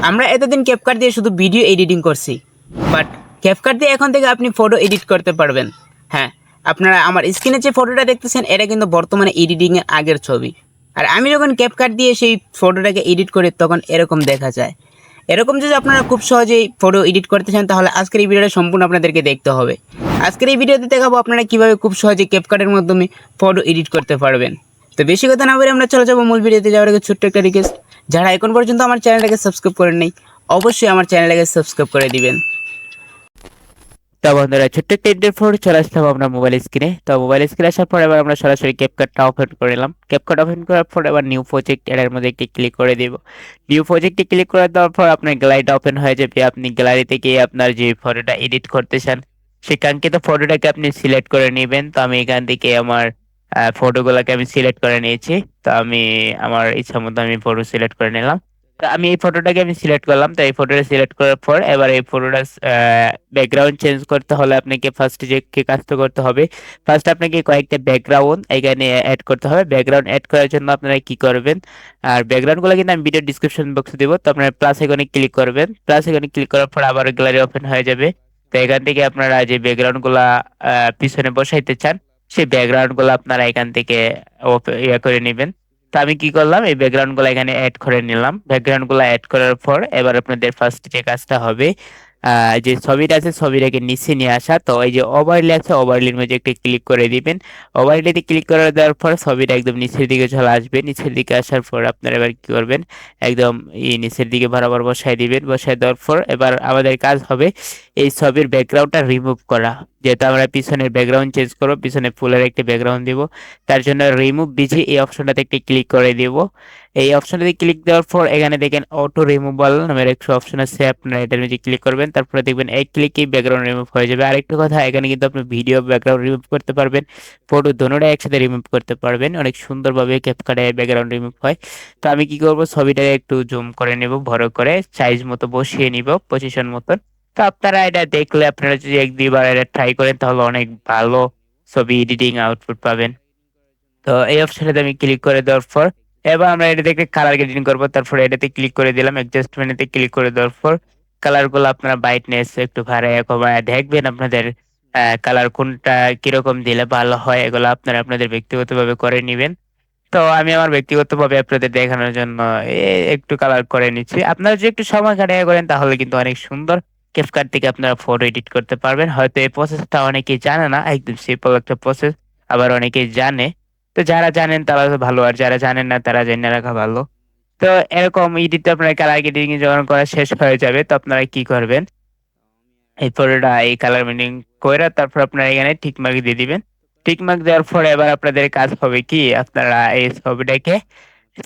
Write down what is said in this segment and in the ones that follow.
আমরা এতদিন ক্যাপকাট দিয়ে শুধু ভিডিও এডিটিং করছি, বাট ক্যাপকাট দিয়ে এখন থেকে আপনি ফটো এডিট করতে পারবেন। হ্যাঁ, আপনারা আমার স্ক্রিনে যে ফটোটা দেখতেছেন এটা কিন্তু বর্তমানে এডিটিংয়ের আগের ছবি। আর আমি যখন ক্যাপকাট দিয়ে সেই ফটোটাকে এডিট করি তখন এরকম দেখা যায়। এরকম যদি আপনারা খুব সহজেই ফটো এডিট করতে চান তাহলে আজকের এই ভিডিওটা সম্পূর্ণ আপনাদেরকে দেখতে হবে। আজকের এই ভিডিওতে দেখাবো আপনারা কীভাবে খুব সহজে ক্যাপকাটের মাধ্যমে ফটো এডিট করতে পারবেন। তো বেশি কথা না বলে আমরা চলে যাবো মূল ভিডিওতে যাওয়ার আগে ছোট্ট একটা রিকোয়েস্ট, যারা এখন পর্যন্ত আমার চ্যানেলটাকে সাবস্ক্রাইব করেন নাই অবশ্যই আমার চ্যানেলটাকে সাবস্ক্রাইব করে দিবেন। তো বন্ধুরা, ছোট্ট একটা ইন্টার ফোর চলে আসলাম আমরা মোবাইল স্ক্রিনে। তো মোবাইল স্ক্রিনে আসার পর এবার আমরা সরাসরি ক্যাপকাটটা ওপেন করে নিলাম। ক্যাপকাট ওপেন করার পর এবার নিউ প্রজেক্ট এর মধ্যে একটি ক্লিক করে দিব। নিউ প্রজেক্টে ক্লিক করে দেওয়ার পর আপনার গ্যালারিটা ওপেন হয়ে যাবে। আপনি গ্যালারিতে গিয়ে আপনার যে ফটোটা এডিট করতে চান সেই কাঙ্ক্ষিত ফটোটাকে আপনি সিলেক্ট করে নেবেন। তো আমি এখান থেকে আমার ফটোগুলোকে আমি সিলেক্ট করে নিয়েছি। তো আমি আমার ইচ্ছা মতো আমি ফটো সিলেক্ট করে নিলাম। তো আমি এই ফটোটাকে আমি সিলেক্ট করলাম। তো এই ফটোটা সিলেক্ট করার পর এবার এই ফটোটা ব্যাকগ্রাউন্ড চেঞ্জ করতে হলে আপনাকে ফার্স্ট যে কি কাজটা করতে হবে, ফার্স্ট আপনাকে কয়েকটা ব্যাকগ্রাউন্ড এখানে অ্যাড করতে হবে। ব্যাকগ্রাউন্ড অ্যাড করার জন্য আপনারা কি করবেন, আর ব্যাকগ্রাউন্ডগুলো কিন্তু আমি ভিডিও ডিসক্রিপশন বক্সে দিব। তো আপনারা প্লাস আইকনে ক্লিক করবেন। প্লাস আইকনে ক্লিক করার পর আবার গ্যালারি ওপেন হয়ে যাবে। তো এখান থেকে আপনারা যে ব্যাকগ্রাউন্ডগুলা পিছনে বসাইতে চান সেই ব্যাকগ্রাউন্ডগুলো আপনারা এখান থেকে ইয়ে করে নেবেন। তো আমি কি করলাম, এই ব্যাকগ্রাউন্ড গুলো এখানে অ্যাড করে নিলাম। ব্যাকগ্রাউন্ড গুলো অ্যাড করার পর এবার আপনাদের ফার্স্ট যে কাজটা হবে, যে ছবিটা আছে ছবিটাকে নিচে নিয়ে আসা। তো এই যে ওভারলে আছে ওভারলের মধ্যে একটু ক্লিক করে দিবেন। ওভারলেতে ক্লিক করে দেওয়ার পর ছবিটা একদম নিচের দিকে চলে আসবে। নিচের দিকে আসার পর আপনারা এবার কি করবেন, একদম এই নিচের দিকে বরাবর বসাই দিবেন। বসাই দেওয়ার পর এবার আমাদের কাজ হবে এই ছবির ব্যাকগ্রাউন্ডটা রিমুভ করা। যেহেতু আমরা পিছনের ব্যাকগ্রাউন্ড চেঞ্জ করবো, পিছনে ফুলের একটি ব্যাকগ্রাউন্ড দিব, তার জন্য রিমুভ বিজি এই অপশনটাতে একটি ক্লিক করে দিব। এই অপশনটাতে ক্লিক দেওয়ার পর এখানে দেখেন অটো রিমুভাল নামের একটা অপশন আছে, আপনারা এটার মধ্যে ক্লিক করবেন। তারপরে দেখবেন এই ক্লিকেই ব্যাকগ্রাউন্ড রিমুভ হয়ে যাবে। আরেকটা কথা, এখানে কিন্তু আপনি ভিডিও ব্যাকগ্রাউন্ড রিমুভ করতে পারবেন, ফটো দুটোটাই একসাথে রিমুভ করতে পারবেন। অনেক সুন্দরভাবে ক্যাপকাটে ব্যাকগ্রাউন্ড রিমুভ হয়। তো আমি কি করব, ছবিটাকে একটু জুম করে নেব, বড় করে সাইজ মতো বসিয়ে নিব পজিশন মতন। তো আপনারা এটা দেখলে আপনারা যদি এক দুইবার এটা ট্রাই করেন তাহলে অনেক ভালো ছবি এডিটিং আউটপুট পাবেন। তো এই অপশনটাতে আমি ক্লিক করে দেওয়ার পর এবার আমরা এটাতে একটা কালার গ্রেডিং করবো। তারপরে এটাতে ক্লিক করে দিলাম, অ্যাডজাস্টমেন্টে ক্লিক করে দেওয়ার পর কালার গুলো আপনারা ব্রাইটনেস একটু বাড়ায় কমায় দেখবেন আপনাদের কালার কোনটা কিরকম দিলে ভালো হয়, এগুলো আপনারা আপনাদের ব্যক্তিগতভাবে করে নেবেন। তো আমি আমার ব্যক্তিগতভাবে আপনাদের দেখানোর জন্য একটু কালার করে নিচ্ছি। আপনারা যদি একটু সময় কাটিয়ে করেন তাহলে কিন্তু অনেক সুন্দর ক্যাপকাট থেকে আপনারা ফটো এডিট করতে পারবেন। হয়তো এই প্রসেসটা অনেকেই জানে না, একদম সিম্পল একটা প্রসেস, আবার অনেকেই জানে। তো যারা জানেন তারা তো ভালো, আর যারা জানেন না তারা জেনে রাখা ভালো। তো এরকম এডিট আপনার কালার গ্রেডিং যখন করা শেষ হয়ে যাবে তো আপনারা কি করবেন, এই ফটোটা এই কালার মিডিং করে তারপর আপনারা এখানে টিক মার্ক দিয়ে দিবেন। টিক মার্ক দেওয়ার পরে এবার আপনাদের কাজ হবে কি, আপনারা এই ছবিটাকে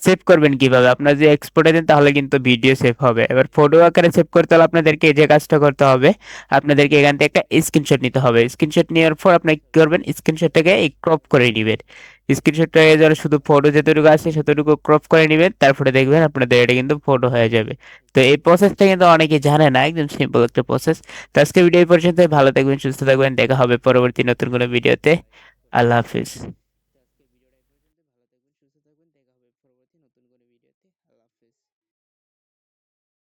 সেভ করবেন কিভাবে। আপনারা যদি এক্সপোর্টে দেন তাহলে কিন্তু ভিডিও সেভ হবে। এবার ফটো আকারে সেভ করতে হলে আপনাদেরকে যে কাজটা করতে হবে, আপনাদেরকে এখান থেকে একটা স্ক্রিনশট নিতে হবে। স্ক্রিনশট নেওয়ার পর আপনি কি করবেন, স্ক্রিনশটটাকে ক্রপ করে নেবেন। স্ক্রিনশটটা যারা শুধু ফটো যতটুকু আছে ততটুকু ক্রপ করে নেবেন, তারপরে দেখবেন আপনাদের এটা কিন্তু ফটো হয়ে যাবে। তো এই প্রসেসটা কিন্তু অনেকে জানে না, একদম সিম্পল একটা প্রসেস। তো আজকে ভিডিও পর্যন্ত, ভালো থাকবেন, সুস্থ থাকবেন, দেখা হবে পরবর্তী নতুন কোনো ভিডিওতে। আল্লাহ হাফিজ।